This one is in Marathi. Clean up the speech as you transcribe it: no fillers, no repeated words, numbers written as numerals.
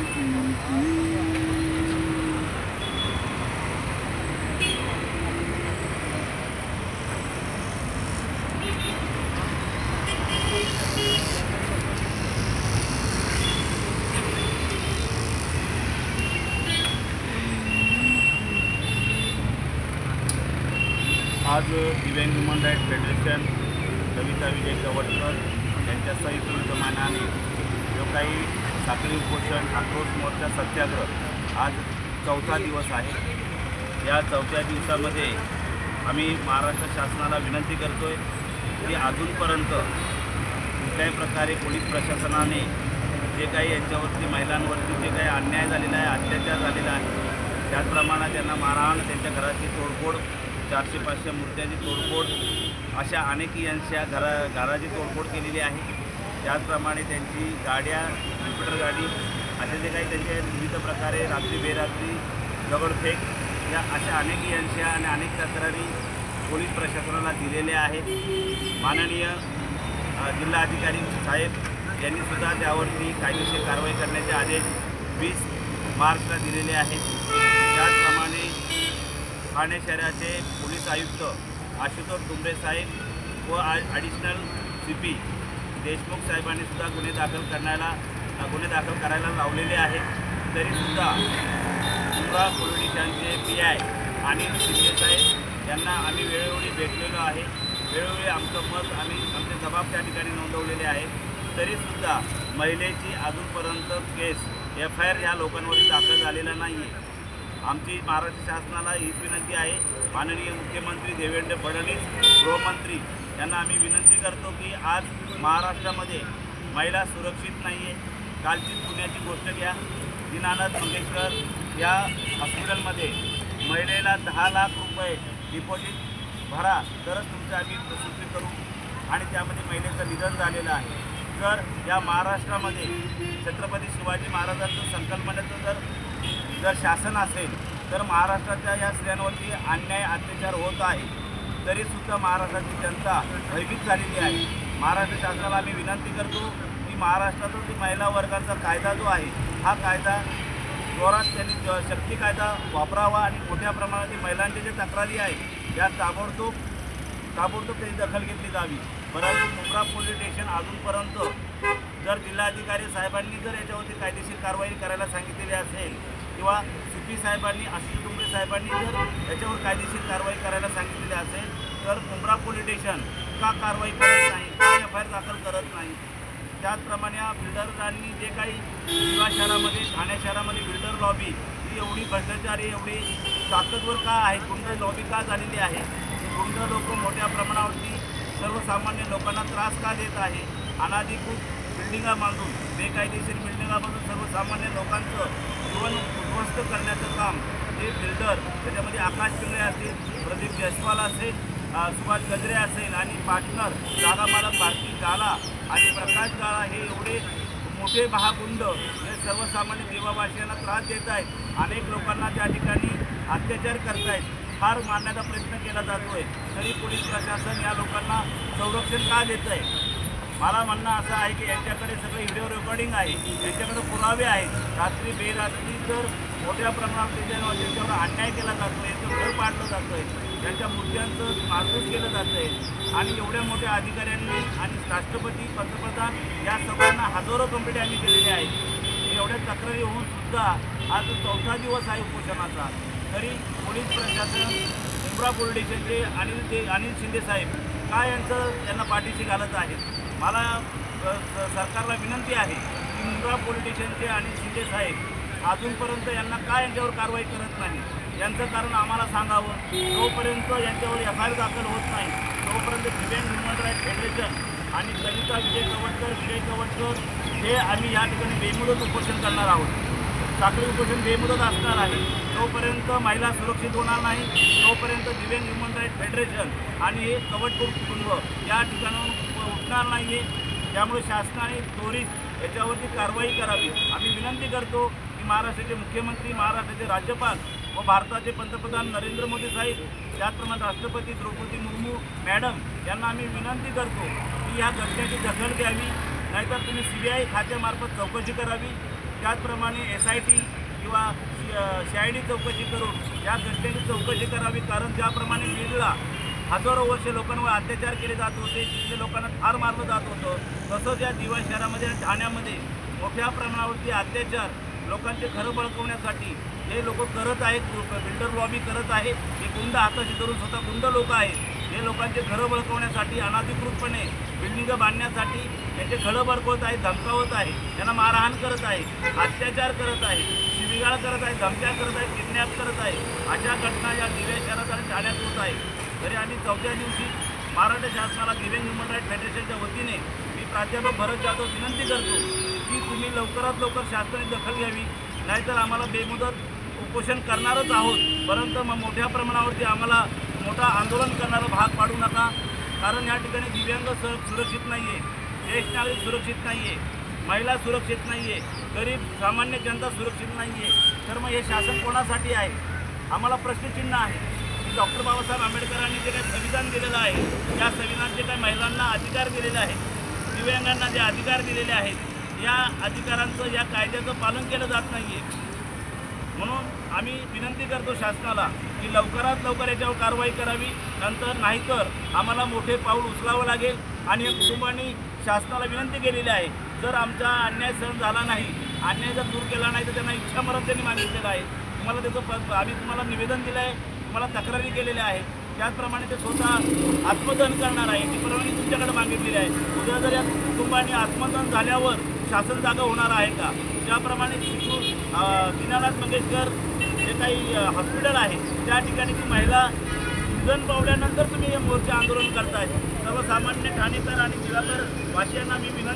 आज दिव्यांग ह्युमन राईट फेडरेशन कविता विजय कवटकर यांच्या संयुक्त जमान्याने जो काही साखळी उपोषण आक्रोश मोर्चा सत्याग्रह आज चौथा दिवस आहे। या चौथ्या दिवसामध्ये आम्ही महाराष्ट्र शासनाला विनंती करतोय की अजूनपर्यंत कुठल्याही प्रकारे पोलीस प्रशासनाने जे काही यांच्यावरती महिलांवरती जे काही अन्याय झालेला आहे, अत्याचार झालेला आहे, त्याचप्रमाणे त्यांना मारहाण, त्यांच्या घराची तोडफोड, 400-500 मूर्त्याची तोडफोड, अशा अनेक यांच्या घराची तोडफोड केलेली आहे। त्याचप्रमाणे त्यांची गाड्या, कॉम्प्युटर गाडी, असे जे काही त्यांचे विविध प्रकारे रात्री बेरात्री दगडफेक, या अशा अनेक यांच्या आणि अनेक तक्रारी पोलीस प्रशासनाला दिलेल्या आहेत। माननीय जिल्हाधिकारी साहेब यांनीसुद्धा त्यावरती कायदेशीर कारवाई करण्याचे आदेश 20 मार्चला दिलेले आहेत। त्याचप्रमाणे ठाणे शहराचे पोलीस आयुक्त आशुतोष डुंबरे साहेब व ॲडिशनल CP देशमुख साहेबांनी सुद्धा गुन्हे दाखल करायला लावलेले आहेत। तरीसुद्धा मुंब्रा पोलीस स्टेशनचे PI आणि शिंदे साहेब यांना आम्ही वेळोवेळी भेटलेलो आहे। वेळोवेळी आमचं मत आमचे जबाब त्या ठिकाणी नोंदवलेले आहेत। तरीसुद्धा महिलेची अजूनपर्यंत केस FIR ह्या लोकांवरती दाखल झालेला नाही आहे। आमची महाराष्ट्र शासनाला हीच विनंती आहे, माननीय मुख्यमंत्री देवेंद्र फडणवीस, गृहमंत्री यांना आम्ही विनंती करतो की आज महाराष्ट्रामध्ये महिला सुरक्षित नाही आहे। कालची पुण्याची गोष्ट घ्या, दीनानाथ मंगेशकर या हॉस्पिटलमध्ये महिलेला 10 लाख रुपये डिपॉझिट भरा तरच तुमचं आम्ही प्रसूती करू, आणि त्यामध्ये महिलेचं निधन झालेलं आहे। तर या महाराष्ट्रामध्ये छत्रपती शिवाजी महाराजांचं संकल्पनेचं जर शासन असेल तर महाराष्ट्राच्या या स्त्रियांवरती अन्याय अत्याचार होत आहे, तरीसुद्धा महाराष्ट्राची जनता भयभीत झालेली आहे। महाराष्ट्र शासनाला आम्ही विनंती करतो की महाराष्ट्राचा जो महिला वर्गाचा कायदा जो आहे, हा कायदा जोरात त्यांनी शक्ती कायदा वापरावा आणि मोठ्या प्रमाणात महिलांच्या ज्या तक्रारी आहेत या ताबडतोब त्याची दखल घेतली जावी। परंतु मुंब्रा पोलीस स्टेशन अजूनपर्यंत जर जिल्हाधिकारी साहेबांनी जर याच्यावरती कायदेशीर कारवाई करायला सांगितलेली असेल किंवा CP साहेबांनी, आशुतोष डुंबरे साहेबांनी जर याच्यावर कायदेशीर कारवाई करायला सांगितलेली असेल तर मुंब्रा पोलीस स्टेशन का कारवाई करत नाही, का FIR दाखल करत नाही? त्याचप्रमाणे या बिल्डरांनी जे काही दिवा शहरामध्ये, ठाणे शहरामध्ये बिल्डर लॉबी ही एवढी भ्रष्टाचारी, एवढी ताकदवर का आहे, गुंड लॉबी का झालेली आहे? गुंड लोक मोठ्या प्रमाणावरती सर्वसामान्य लोकांना त्रास का देत आहे? अनाधिकृत बिल्डिंगा बांधून, बेकायदेशीर बिल्डिंगा बांधून सर्वसामान्य लोकांचं जीवन उद्ध्वस्त करण्याचं काम हे बिल्डर, त्याच्यामध्ये आकाश पिंगळे असतील, प्रदीप जयस्वाल असेल, सुभाष गजरे असेल आणि पार्टनर जागा मालक भारती गाला आणि प्रकाश गाळा, हे एवढे मोठे महागुंड हे सर्वसामान्य देवावासियांना त्रास देत आहेत। अनेक लोकांना त्या ठिकाणी अत्याचार करत आहेत। फार मारण्याचा प्रयत्न केला जातो आहे, तरी पोलीस प्रशासन या लोकांना संरक्षण का देत आहे? मला म्हणणं असं आहे की यांच्याकडे सगळे व्हिडिओ रेकॉर्डिंग आहे, यांच्याकडे पुरावे आहेत। रात्री बेरात्री जर मोठ्या प्रमाणात त्यांच्यावर अन्याय केला जातो आहे, यांचं घर पाडलं जातं आहे, त्यांच्या मूर्त्यांचं नासधूस केलं जातं आहे, आणि एवढ्या मोठ्या अधिकाऱ्यांनी आणि राष्ट्रपती, पंतप्रधान या सगळ्यांना हजारो कंप्लेंट आम्ही केलेल्या आहेत। एवढ्या तक्रारी होऊन सुद्धा आज 4था दिवस आहे उपोषणाचा, तरी पोलीस प्रशासन, मुंब्रा पोलीस स्टेशनचे अनिल शिंदे साहेब का यांना पाठीशी घालत आहेत? मला सरकारला विनंती आहे की मुंब्रा पोलीस स्टेशनचे अनिल शिंदे साहेब अजूनपर्यंत यांना का यांच्यावर कारवाई करत नाही? यांचं कारण आम्हाला सांगावं। जोपर्यंत यांच्यावर FIR दाखल होत नाही तोपर्यंत दिव्यांग ह्युमन राईट फेडरेशन आणि कविता विजय कवटकर हे आम्ही या ठिकाणी बेमुदत उपोषण करणार आहोत। साखळी उपोषण बेमुदत असणार आहे। जोपर्यंत महिला सुरक्षित होणार नाही तोपर्यंत दिव्यांग ह्युमन राईट फेडरेशन आणि हे कवटकर कुटुंब या ठिकाणाहून उठणार नाही आहे। त्यामुळे शासनाने त्वरित याच्यावरती कारवाई करावी। आम्ही विनंती करतो की महाराष्ट्राचे मुख्यमंत्री, महाराष्ट्राचे राज्यपाल व भारताचे पंतप्रधान नरेंद्र मोदी साहेब, त्याचप्रमाणे राष्ट्रपती द्रौपदी मुर्मू मॅडम यांना आम्ही विनंती करतो की या घटनेची दखल घ्यावी, नाहीतर तुम्ही CBI खात्यामार्फत चौकशी करावी। त्याचप्रमाणे SIT किंवा CID चौकशी करून या घटनेची चौकशी करावी। कारण ज्याप्रमाणे बीडला हजारो वर्ष लोकांवर अत्याचार केले जात होते, तिथल्या लोकांना ठार मारलं जात होतं, तसंच या दिवा शहरामध्ये आणि ठाण्यामध्ये मोठ्या प्रमाणावरती अत्याचार लोकांचे घरं बळकवण्यासाठी हे लोक करत आहेत। बिल्डर लॉबी करत आहे, हे गुंड हाताशी धरून स्वतः गुंड लोक आहेत। हे लोकांचे घरं बळकवण्यासाठी अनधिकृतपणे बिल्डिंग बांधण्यासाठी त्यांचे घरं बळकवत आहेत, धमकावत आहे, त्यांना मारहाण करत आहे, अत्याचार करत आहे, शिवीगाळ करत आहे, धमक्या करत आहे, किडनॅप करत आहे। अशा घटना या दिव्या शहरात आणि ठाण्यात होत आहे। तरी आम्ही चौथ्या दिवशी महाराष्ट्र शासनाला दिव्यांग ह्युमन राईट फेडरेशनच्या वतीने मी प्राध्यापक भरत जाधव विनंती करतो की तुम्ही लवकरात लवकर शासनाने दखल घ्यावी, नाहीतर आम्हाला बेमुदत उपोषण करणारच आहोत। परंतु मग मोठ्या प्रमाणावरती आम्हाला मोठा आंदोलन करणारा भाग पाडू नका। कारण या ठिकाणी दिव्यांग सुरक्षित नाही आहे, ज्येष्ठ नागरिक सुरक्षित नाही आहे, महिला सुरक्षित नाही आहे, गरीब सामान्य जनता सुरक्षित नाही आहे। तर मग हे शासन कोणासाठी आहे? आम्हाला प्रश्नचिन्ह आहे। डॉक्टर बाबासाहेब आंबेडकरांनी जे काही संविधान दिलेलं आहे, त्या संविधानात जे काही महिलांना अधिकार दिलेले आहेत, दिव्यांगांना जे अधिकार दिलेले आहेत, या अधिकारांचं या कायद्याचं पालन केलं जात नाही आहे। म्हणून आम्ही विनंती करतो शासनाला की लवकरात लवकर याच्यावर कारवाई करावी, नंतर नाहीतर आम्हाला मोठे पाऊल उचलावं लागेल। आणि या कुटुंबांनी शासनाला विनंती केलेली आहे, जर आमचा अन्याय सहन झाला नाही, अन्याय जर दूर केला नाही तर त्यांना इच्छामरण त्यांनी मागितलेलं आहे। तुम्हाला त्याचं आम्ही तुम्हाला निवेदन दिलं आहे, तुम्हाला तक्रारी केलेल्या आहेत, त्याचप्रमाणे ते स्वतः आत्मदहन करणार आहे, ती परवानगी तुमच्याकडे मागितलेली आहे। उद्या जर या कुटुंबाने आत्मदहन झाल्यावर शासन जागा होणार आहे का? ज्याप्रमाणे दीनानाथ मंगेशकर जे काही हॉस्पिटल आहे त्या ठिकाणी ती महिला निधन पावल्यानंतर तुम्ही हे मोर्चे आंदोलन करताय। सर्वसामान्य ठाणेकर आणि दिवाकर वासियांना मी विनंती